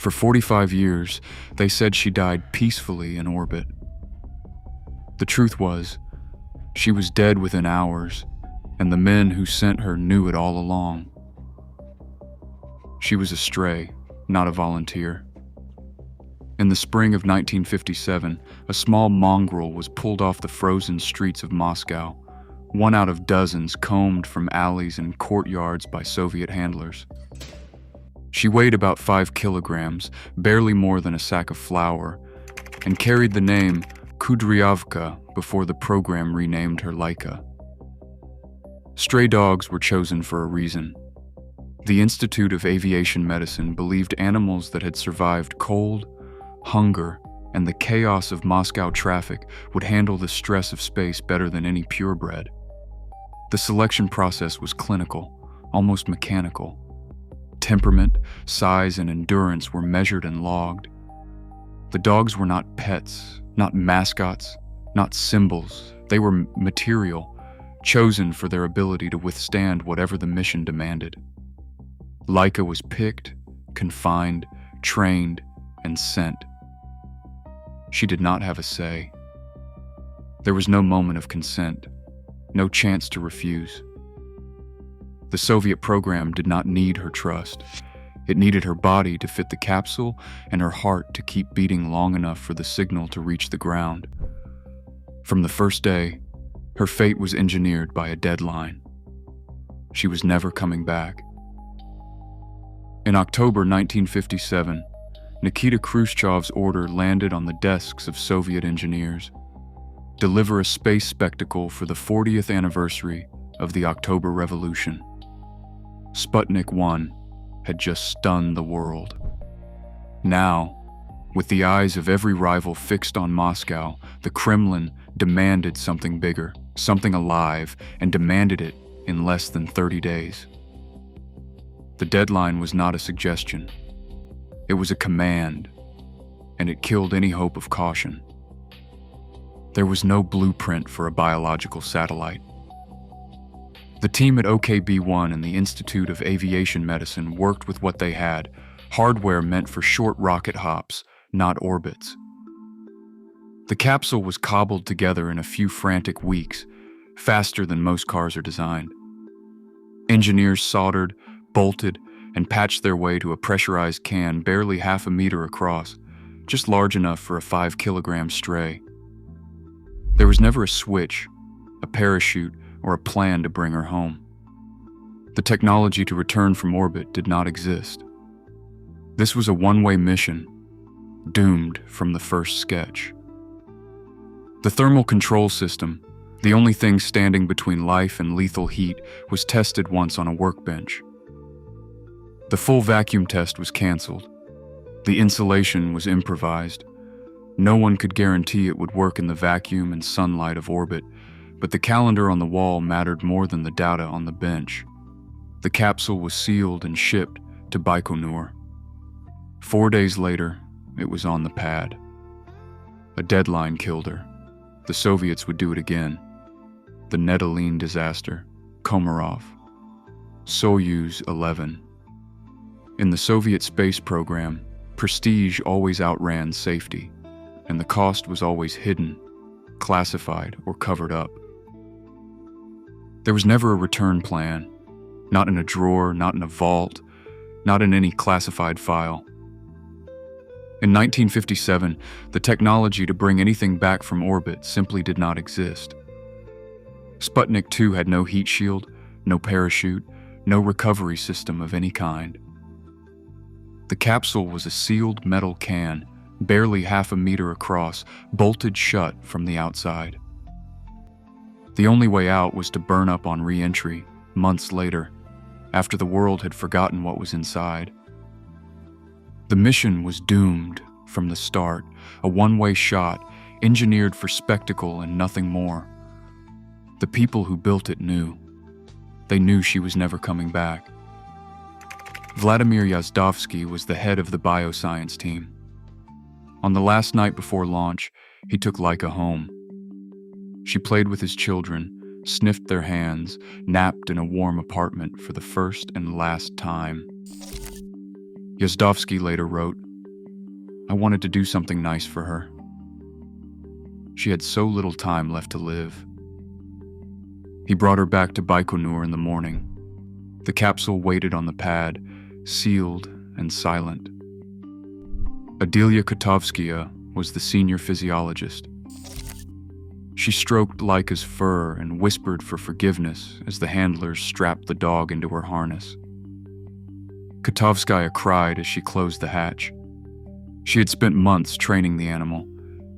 For 45 years, they said she died peacefully in orbit. The truth was, she was dead within hours, and the men who sent her knew it all along. She was a stray, not a volunteer. In the spring of 1957, a small mongrel was pulled off the frozen streets of Moscow, one out of dozens combed from alleys and courtyards by Soviet handlers. She weighed about 5 kilograms, barely more than a sack of flour, and carried the name Kudryavka before the program renamed her Laika. Stray dogs were chosen for a reason. The Institute of Aviation Medicine believed animals that had survived cold, hunger, and the chaos of Moscow traffic would handle the stress of space better than any purebred. The selection process was clinical, almost mechanical. Temperament, size, and endurance were measured and logged. The dogs were not pets, not mascots, not symbols. They were material, chosen for their ability to withstand whatever the mission demanded. Laika was picked, confined, trained, and sent. She did not have a say. There was no moment of consent, no chance to refuse. The Soviet program did not need her trust. It needed her body to fit the capsule and her heart to keep beating long enough for the signal to reach the ground. From the first day, her fate was engineered by a deadline. She was never coming back. In October 1957, Nikita Khrushchev's order landed on the desks of Soviet engineers. Deliver a space spectacle for the 40th anniversary of the October Revolution. Sputnik 1 had just stunned the world. Now, with the eyes of every rival fixed on Moscow, the Kremlin demanded something bigger, something alive, and demanded it in less than 30 days. The deadline was not a suggestion. It was a command, and it killed any hope of caution. There was no blueprint for a biological satellite. The team at OKB-1 and the Institute of Aviation Medicine worked with what they had, hardware meant for short rocket hops, not orbits. The capsule was cobbled together in a few frantic weeks, faster than most cars are designed. Engineers soldered, bolted, and patched their way to a pressurized can barely half a meter across, just large enough for a 5-kilogram stray. There was never a switch, a parachute, or a plan to bring her home. The technology to return from orbit did not exist. This was a one-way mission, doomed from the first sketch. The thermal control system, the only thing standing between life and lethal heat, was tested once on a workbench. The full vacuum test was canceled. The insulation was improvised. No one could guarantee it would work in the vacuum and sunlight of orbit, but the calendar on the wall mattered more than the data on the bench. The capsule was sealed and shipped to Baikonur. 4 days later, it was on the pad. A deadline killed her. The Soviets would do it again. The Nedeline disaster, Komarov, Soyuz 11. In the Soviet space program, prestige always outran safety, and the cost was always hidden, classified, or covered up. There was never a return plan, not in a drawer, not in a vault, not in any classified file. In 1957, the technology to bring anything back from orbit simply did not exist. Sputnik 2 had no heat shield, no parachute, no recovery system of any kind. The capsule was a sealed metal can, barely half a meter across, bolted shut from the outside. The only way out was to burn up on re-entry, months later, after the world had forgotten what was inside. The mission was doomed from the start, a one-way shot, engineered for spectacle and nothing more. The people who built it knew. They knew she was never coming back. Vladimir Yazdovsky was the head of the bioscience team. On the last night before launch, he took Laika home. She played with his children, sniffed their hands, napped in a warm apartment for the first and last time. Yazdovsky later wrote, I wanted to do something nice for her. She had so little time left to live. He brought her back to Baikonur in the morning. The capsule waited on the pad, sealed and silent. Adelia Kotovskaya was the senior physiologist. She stroked Laika's fur and whispered for forgiveness as the handlers strapped the dog into her harness. Kotovskaya cried as she closed the hatch. She had spent months training the animal,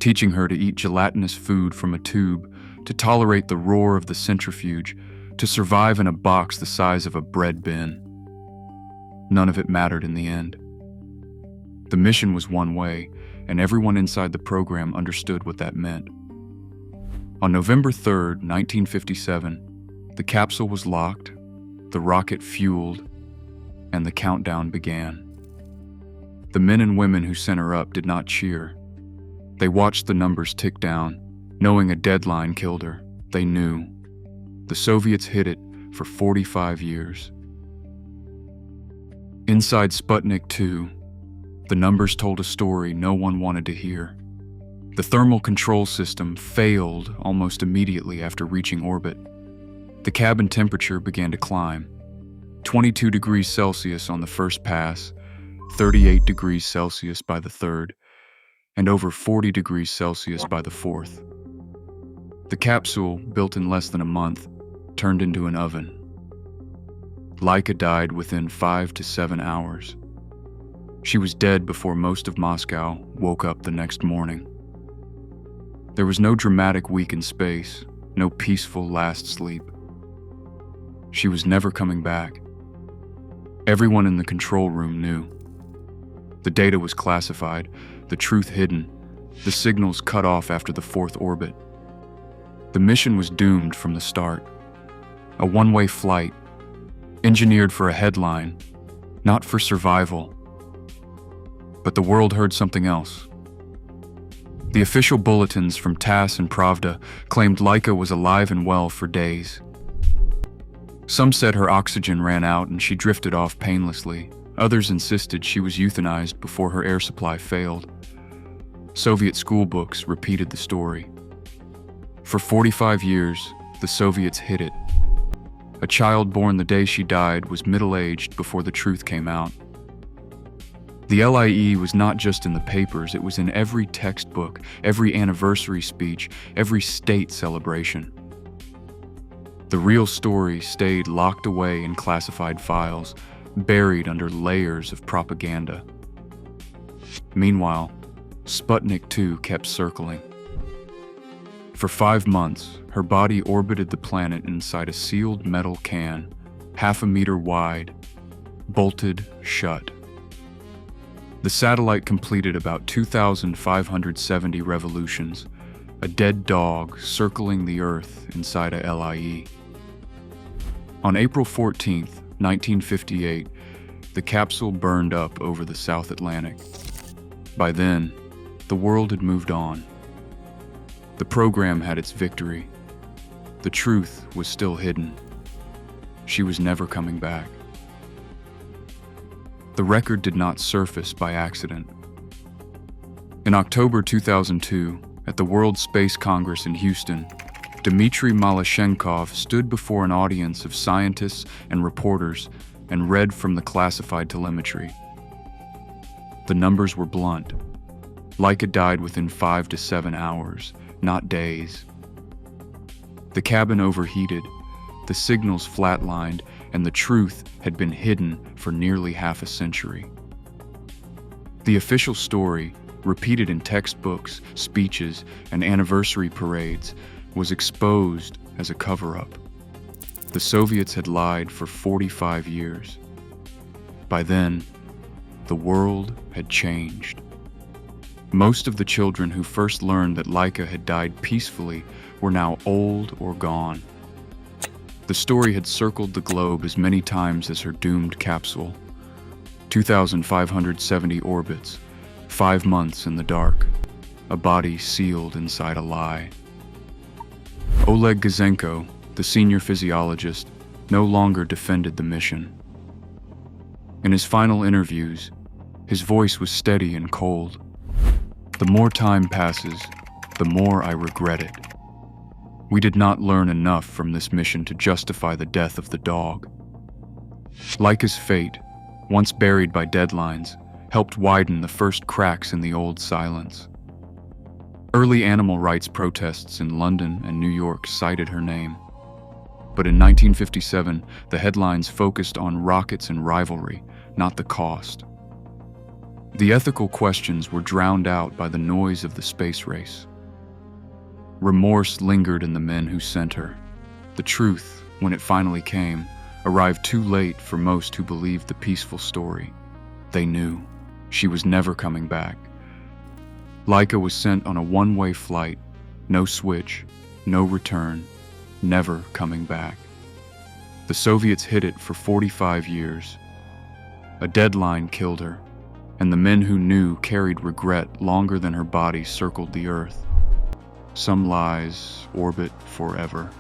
teaching her to eat gelatinous food from a tube, to tolerate the roar of the centrifuge, to survive in a box the size of a bread bin. None of it mattered in the end. The mission was one way, and everyone inside the program understood what that meant. On November 3rd, 1957, the capsule was locked, the rocket fueled, and the countdown began. The men and women who sent her up did not cheer. They watched the numbers tick down, knowing a deadline killed her. They knew. The Soviets hid it for 45 years. Inside Sputnik 2, the numbers told a story no one wanted to hear. The thermal control system failed almost immediately after reaching orbit. The cabin temperature began to climb. 22 degrees Celsius on the first pass, 38 degrees Celsius by the third, and over 40 degrees Celsius by the fourth. The capsule, built in less than a month, turned into an oven. Laika died within 5 to 7 hours. She was dead before most of Moscow woke up the next morning. There was no dramatic week in space, no peaceful last sleep. She was never coming back. Everyone in the control room knew. The data was classified, the truth hidden, the signals cut off after the fourth orbit. The mission was doomed from the start. A one-way flight, engineered for a headline, not for survival. But the world heard something else. The official bulletins from TASS and Pravda claimed Laika was alive and well for days. Some said her oxygen ran out and she drifted off painlessly. Others insisted she was euthanized before her air supply failed. Soviet school books repeated the story. For 45 years, the Soviets hid it. A child born the day she died was middle-aged before the truth came out. The LIE was not just in the papers, it was in every textbook, every anniversary speech, every state celebration. The real story stayed locked away in classified files, buried under layers of propaganda. Meanwhile, Sputnik 2 kept circling. For 5 months, her body orbited the planet inside a sealed metal can, half a meter wide, bolted shut. The satellite completed about 2,570 revolutions, a dead dog circling the Earth inside a LIE. On April 14, 1958, the capsule burned up over the South Atlantic. By then, the world had moved on. The program had its victory. The truth was still hidden. She was never coming back. The record did not surface by accident. In October 2002, at the World Space Congress in Houston, Dmitry Malyshenkov stood before an audience of scientists and reporters and read from the classified telemetry. The numbers were blunt. Laika died within 5 to 7 hours, not days. The cabin overheated, the signals flatlined, and the truth had been hidden for nearly half a century. The official story, repeated in textbooks, speeches, and anniversary parades, was exposed as a cover-up. The Soviets had lied for 45 years. By then, the world had changed. Most of the children who first learned that Laika had died peacefully were now old or gone. The story had circled the globe as many times as her doomed capsule. 2,570 orbits, 5 months in the dark, a body sealed inside a lie. Oleg Gazenko, the senior physiologist, no longer defended the mission. In his final interviews, his voice was steady and cold. The more time passes, the more I regret it. We did not learn enough from this mission to justify the death of the dog. Laika's fate, once buried by deadlines, helped widen the first cracks in the old silence. Early animal rights protests in London and New York cited her name. But in 1957, the headlines focused on rockets and rivalry, not the cost. The ethical questions were drowned out by the noise of the space race. Remorse lingered in the men who sent her. The truth, when it finally came, arrived too late for most who believed the peaceful story. They knew she was never coming back. Laika was sent on a one-way flight, no switch, no return, never coming back. The Soviets hid it for 45 years. A deadline killed her, and the men who knew carried regret longer than her body circled the earth. Some lies orbit forever.